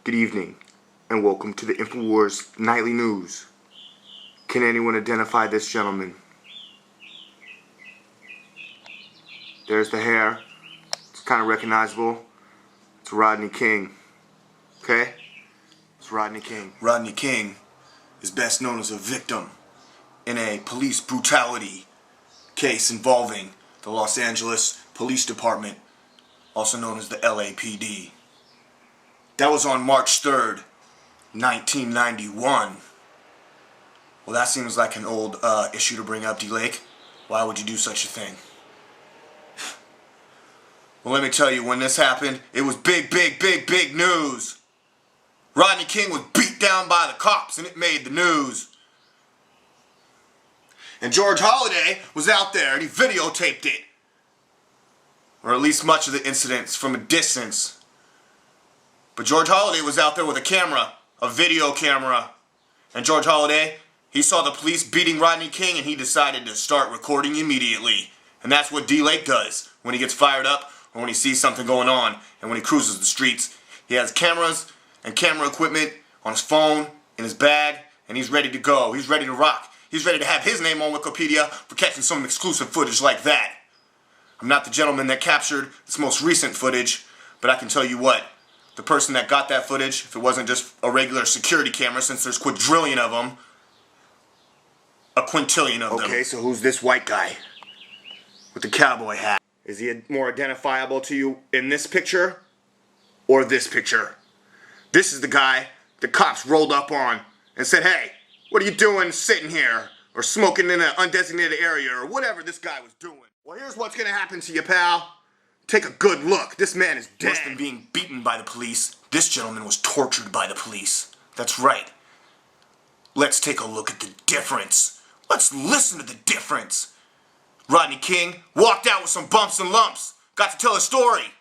Good evening, and welcome to the INFOWARS Nightly News. Can anyone identify this gentleman? There's the hair. It's kind of recognizable. It's Rodney King. Okay? It's Rodney King. Rodney King is best known as a victim in a police brutality case involving the Los Angeles Police Department, also known as the LAPD. That was on March 3rd, 1991. Well, that seems like an old issue to bring up, DLAKE. Why would you do such a thing? Well, let me tell you, when this happened, it was big news. Rodney King was beat down by the cops, and it made the news. And George Holliday was out there, and he videotaped it. Or at least much of the incidents from a distance. But George Holliday was out there with a camera, a video camera. And George Holliday, he saw the police beating Rodney King, and he decided to start recording immediately. And that's what DLAKE does when he gets fired up or when he sees something going on and when he cruises the streets. He has cameras and camera equipment on his phone, in his bag, and he's ready to go. He's ready to rock. He's ready to have his name on Wikipedia for catching some exclusive footage like that. I'm not the gentleman that captured this most recent footage, but I can tell you what. The person that got that footage, if it wasn't just a regular security camera, since there's quadrillion of them, a quintillion of them. Okay, so who's this white guy with the cowboy hat? Is he more identifiable to you in this picture or this picture? This is the guy the cops rolled up on and said, "Hey, what are you doing sitting here or smoking in an undesignated area," or whatever this guy was doing. Well, here's what's gonna happen to you, pal. Take a good look. This man is dead. Worse than being beaten by the police, this gentleman was tortured by the police. That's right. Let's take a look at the difference. Let's listen to the difference. Rodney King walked out with some bumps and lumps. Got to tell his story.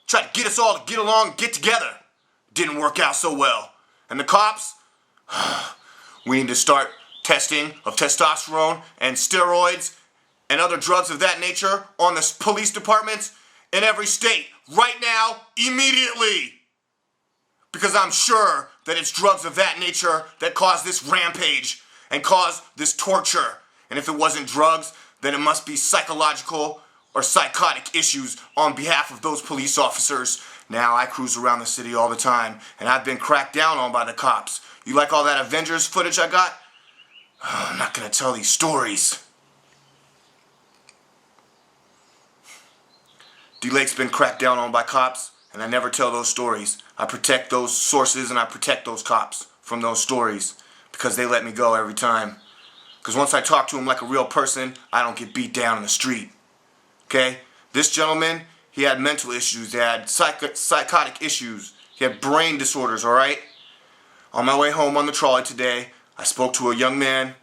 Tried to get us all to get along, get together. Didn't work out so well. And the cops? We need to start testing of testosterone and steroids and other drugs of that nature on the police departments in every state, right now, immediately. Because I'm sure that it's drugs of that nature that caused this rampage and caused this torture. And if it wasn't drugs, then it must be psychological or psychotic issues on behalf of those police officers. Now, I cruise around the city all the time, and I've been cracked down on by the cops. You like all that Avengers footage I got? I'm not gonna tell these stories. DLAKE's been cracked down on by cops, and I never tell those stories. I protect those sources and I protect those cops from those stories because they let me go every time. Because once I talk to them like a real person, I don't get beat down in the street. Okay? This gentleman, he had mental issues, he had psychotic issues, he had brain disorders, alright? On my way home on the trolley today, I spoke to a young man,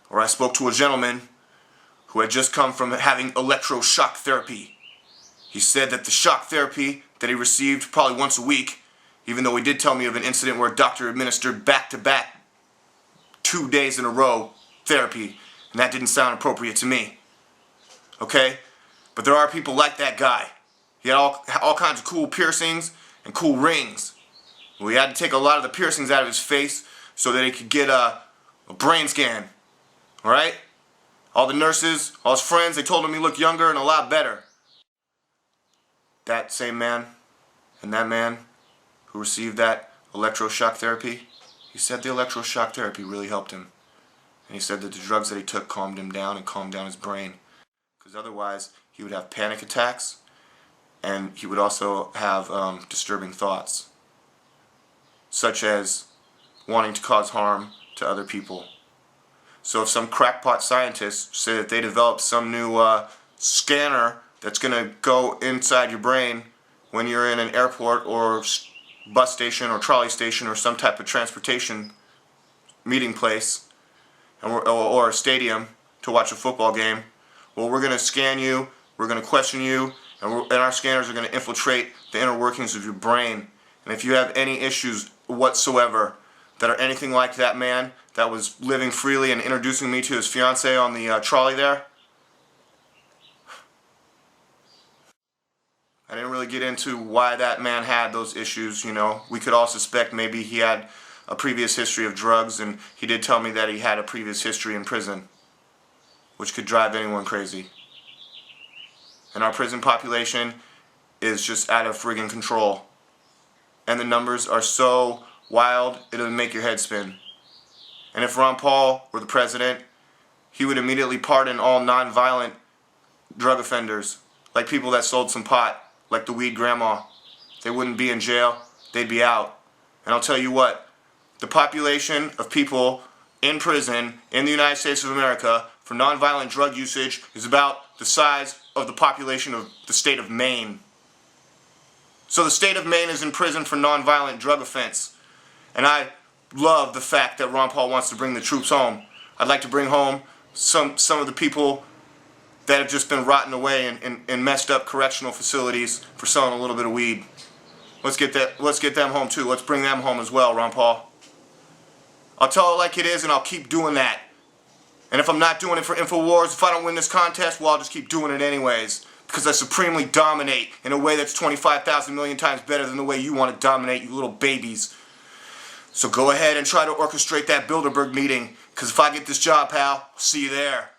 or I spoke to a gentleman who had just come from having electroshock therapy. He said that the shock therapy that he received probably once a week, even though he did tell me of an incident where a doctor administered back-to-back 2 days in a row therapy, and that didn't sound appropriate to me. Okay? But there are people like that guy. He had all kinds of cool piercings and cool rings. We had to take a lot of the piercings out of his face so that he could get a brain scan. Alright? All the nurses, all his friends, they told him he looked younger and a lot better. That same man and that man who received that electroshock therapy, he said the electroshock therapy really helped him. And he said that the drugs that he took calmed him down and calmed down his brain. Because otherwise, he would have panic attacks and he would also have disturbing thoughts, such as wanting to cause harm to other people. So if some crackpot scientists say that they developed some new scanner that's going to go inside your brain when you're in an airport or bus station or trolley station or some type of transportation meeting place or a stadium to watch a football game. Well, we're going to scan you, we're going to question you, and our scanners are going to infiltrate the inner workings of your brain. And if you have any issues whatsoever that are anything like that man that was living freely and introducing me to his fiancée on the trolley there, I didn't really get into why that man had those issues, you know. We could all suspect maybe he had a previous history of drugs, and he did tell me that he had a previous history in prison, which could drive anyone crazy. And our prison population is just out of friggin' control. And the numbers are so wild, it'll make your head spin. And if Ron Paul were the president, he would immediately pardon all non-violent drug offenders, like people that sold some pot, like the weed grandma. They wouldn't be in jail, they'd be out. And I'll tell you what, the population of people in prison in the United States of America for non-violent drug usage is about the size of the population of the state of Maine. So the state of Maine is in prison for non-violent drug offense. And I love the fact that Ron Paul wants to bring the troops home. I'd like to bring home some of the people that have just been rotting away in messed up correctional facilities for selling a little bit of weed. Let's get them home too. Let's bring them home as well, Ron Paul. I'll tell it like it is, and I'll keep doing that. And if I'm not doing it for INFOWARS, if I don't win this contest, well, I'll just keep doing it anyways. Because I supremely dominate in a way that's 25,000 million times better than the way you want to dominate, you little babies. So go ahead and try to orchestrate that Bilderberg meeting. Because if I get this job, pal, I'll see you there.